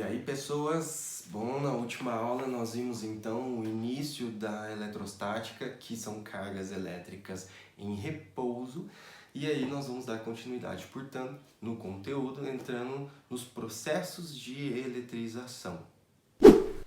E aí, pessoas, bom, na última aula nós vimos então o início da eletrostática, que são cargas elétricas em repouso, e aí nós vamos dar continuidade, portanto, no conteúdo, entrando nos processos de eletrização.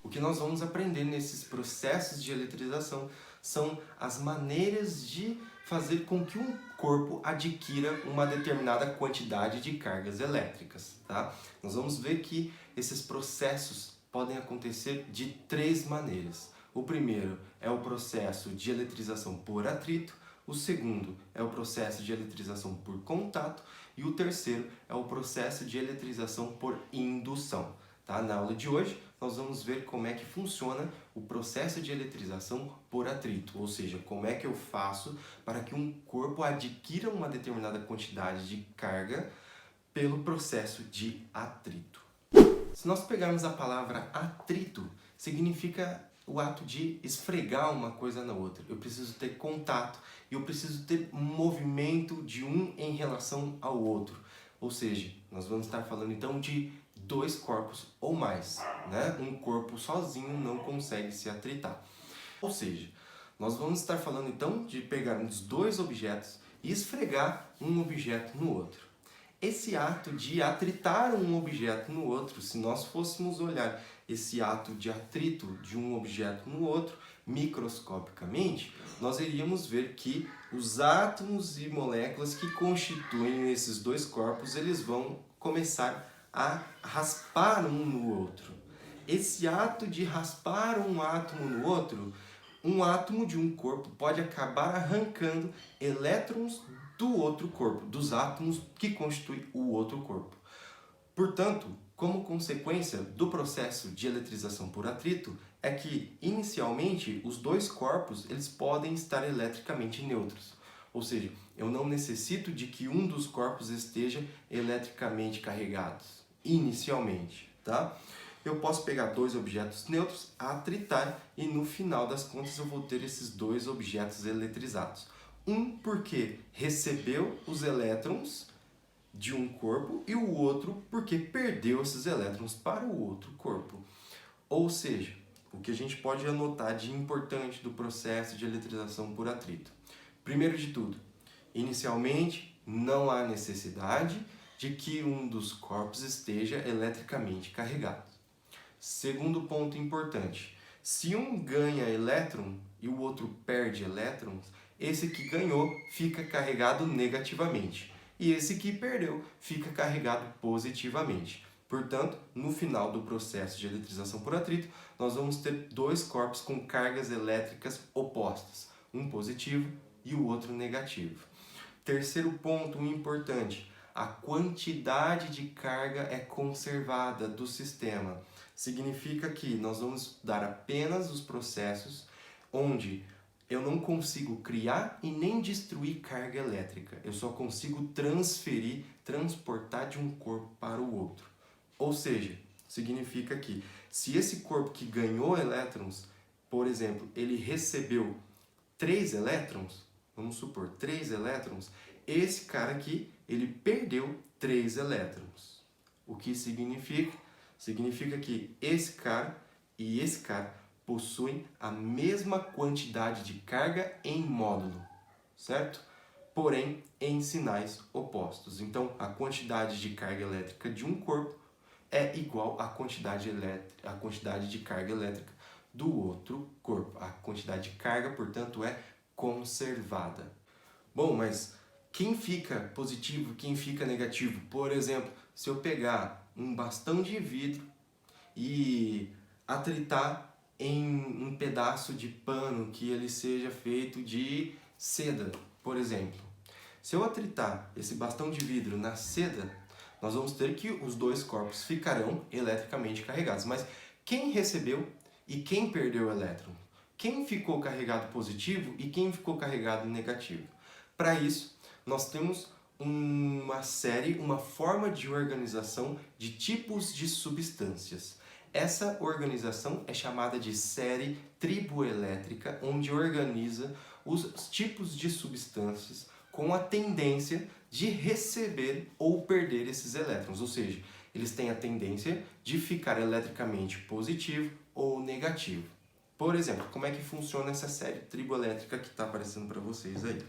O que nós vamos aprender nesses processos de eletrização são as maneiras de fazer com que um corpo adquira uma determinada quantidade de cargas elétricas, tá? Nós vamos ver que esses processos podem acontecer de três maneiras. O primeiro é o processo de eletrização por atrito, o segundo é o processo de eletrização por contato e o terceiro é o processo de eletrização por indução. Tá? Na aula de hoje, nós vamos ver como é que funciona o processo de eletrização por atrito, ou seja, como é que eu faço para que um corpo adquira uma determinada quantidade de carga pelo processo de atrito. Se nós pegarmos a palavra atrito, significa o ato de esfregar uma coisa na outra. Eu preciso ter contato e eu preciso ter movimento de um em relação ao outro. Ou seja, nós vamos estar falando então de dois corpos ou mais, né? Um corpo sozinho não consegue se atritar. Ou seja, nós vamos estar falando então de pegarmos dois objetos e esfregar um objeto no outro. Esse ato de atritar um objeto no outro, se nós fôssemos olhar esse ato de atrito de um objeto no outro microscopicamente, nós iríamos ver que os átomos e moléculas que constituem esses dois corpos, eles vão começar a raspar um no outro. Esse ato de raspar um átomo no outro, um átomo de um corpo pode acabar arrancando elétrons do outro corpo, dos átomos que constituem o outro corpo. Portanto, como consequência do processo de eletrização por atrito, é que, inicialmente, os dois corpos eles podem estar eletricamente neutros. Ou seja, eu não necessito de que um dos corpos esteja eletricamente carregado, inicialmente, tá? Eu posso pegar dois objetos neutros, atritar, e no final das contas eu vou ter esses dois objetos eletrizados. Um porque recebeu os elétrons de um corpo e o outro porque perdeu esses elétrons para o outro corpo. Ou seja, o que a gente pode anotar de importante do processo de eletrização por atrito. Primeiro de tudo, inicialmente não há necessidade de que um dos corpos esteja eletricamente carregado. Segundo ponto importante, se um ganha elétron e o outro perde elétrons, esse que ganhou fica carregado negativamente e esse que perdeu fica carregado positivamente. Portanto, no final do processo de eletrização por atrito, nós vamos ter dois corpos com cargas elétricas opostas, um positivo e o outro negativo. Terceiro ponto importante, a quantidade de carga é conservada do sistema. Significa que nós vamos dar apenas os processos onde eu não consigo criar e nem destruir carga elétrica. Eu só consigo transferir, transportar de um corpo para o outro. Ou seja, significa que se esse corpo que ganhou elétrons, por exemplo, ele recebeu 3 elétrons, vamos supor, 3 elétrons, esse cara aqui, ele perdeu 3 elétrons. O que significa? Significa que esse cara e esse cara possuem a mesma quantidade de carga em módulo, certo? Porém, em sinais opostos. Então, a quantidade de carga elétrica de um corpo é igual à quantidade de carga elétrica do outro corpo. A quantidade de carga, portanto, é conservada. Bom, mas quem fica positivo, quem fica negativo? Por exemplo, se eu pegar um bastão de vidro e atritar em um pedaço de pano que ele seja feito de seda, por exemplo. Se eu atritar esse bastão de vidro na seda, nós vamos ter que os dois corpos ficarão eletricamente carregados. Mas quem recebeu e quem perdeu o elétron? Quem ficou carregado positivo e quem ficou carregado negativo? Para isso, nós temos uma forma de organização de tipos de substâncias. Essa organização é chamada de série triboelétrica, onde organiza os tipos de substâncias com a tendência de receber ou perder esses elétrons. Ou seja, eles têm a tendência de ficar eletricamente positivo ou negativo. Por exemplo, como é que funciona essa série triboelétrica que está aparecendo para vocês aí?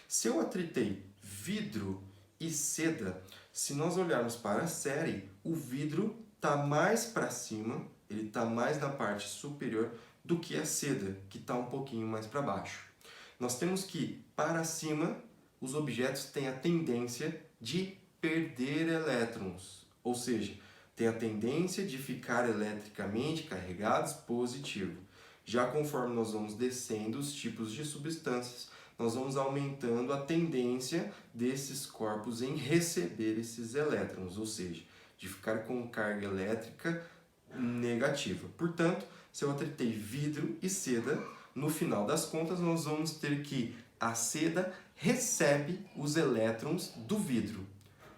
Se eu atritei vidro e seda, se nós olharmos para a série, o vidro está mais para cima, ele está mais na parte superior do que a seda, que está um pouquinho mais para baixo. Nós temos que, para cima, os objetos têm a tendência de perder elétrons, ou seja, têm a tendência de ficar eletricamente carregados positivo. Já conforme nós vamos descendo os tipos de substâncias, nós vamos aumentando a tendência desses corpos em receber esses elétrons, ou seja, de ficar com carga elétrica negativa. Portanto, se eu atritei vidro e seda, no final das contas nós vamos ter que a seda recebe os elétrons do vidro,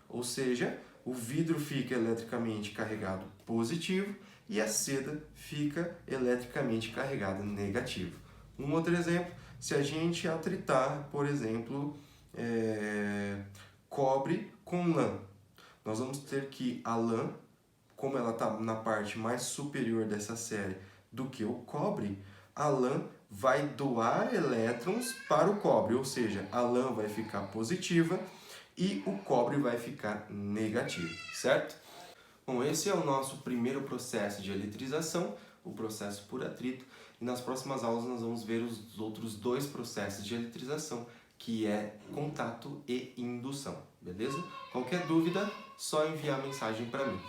ou seja, o vidro fica eletricamente carregado positivo e a seda fica eletricamente carregada negativo. Um outro exemplo, se a gente atritar, por exemplo, cobre com lã, nós vamos ter que a lã, como ela está na parte mais superior dessa série do que o cobre, a lã vai doar elétrons para o cobre, ou seja, a lã vai ficar positiva e o cobre vai ficar negativo, certo? Bom, esse é o nosso primeiro processo de eletrização, o processo por atrito, e nas próximas aulas nós vamos ver os outros dois processos de eletrização, que é contato e indução, beleza? Qualquer dúvida, só enviar mensagem para mim.